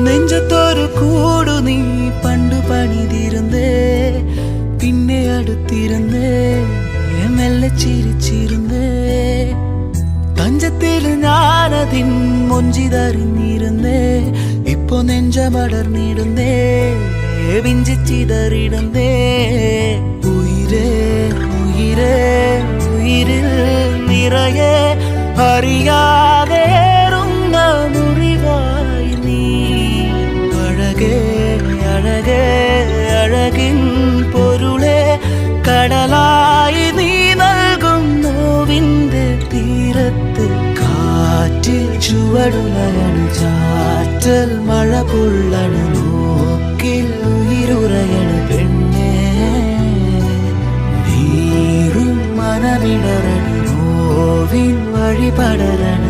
നെഞ്ചത്തൊരു കൂടു നീ പണ്ടു പണിതിരുന്നേ, പിന്നെ അടുത്തിരുന്നേ, മെല്ലെ ചിരിച്ചിരുന്നേ. തഞ്ചത്തിൽ ഞാനതിൻ മൊഞ്ചിതറിഞ്ഞിരുന്നേ, ഇപ്പൊ നെഞ്ചമടർന്നിടുന്നേ, വിഞ്ചിച്ചിതറിടുന്നേ. ഉയിരേ ഉയിരേ ഉയിരിൽ നിറയെ അറിയാതേറുന്ന മുറിവായി നീ. അഴകേ അഴകേ അഴകിൻ പൊരുളെ കടലായി നീ നൽകും നോവിന്റെ തീരത്ത്. കാറ്റിൽ ചുവടുലയണ ചാറ്റൽ മഴ കൊള്ളണ നോക്കിൽ ഉയിരുറയണ പെണ്ണേ. നീറും മനമിടറണ നോവിൻ വഴിപടരണ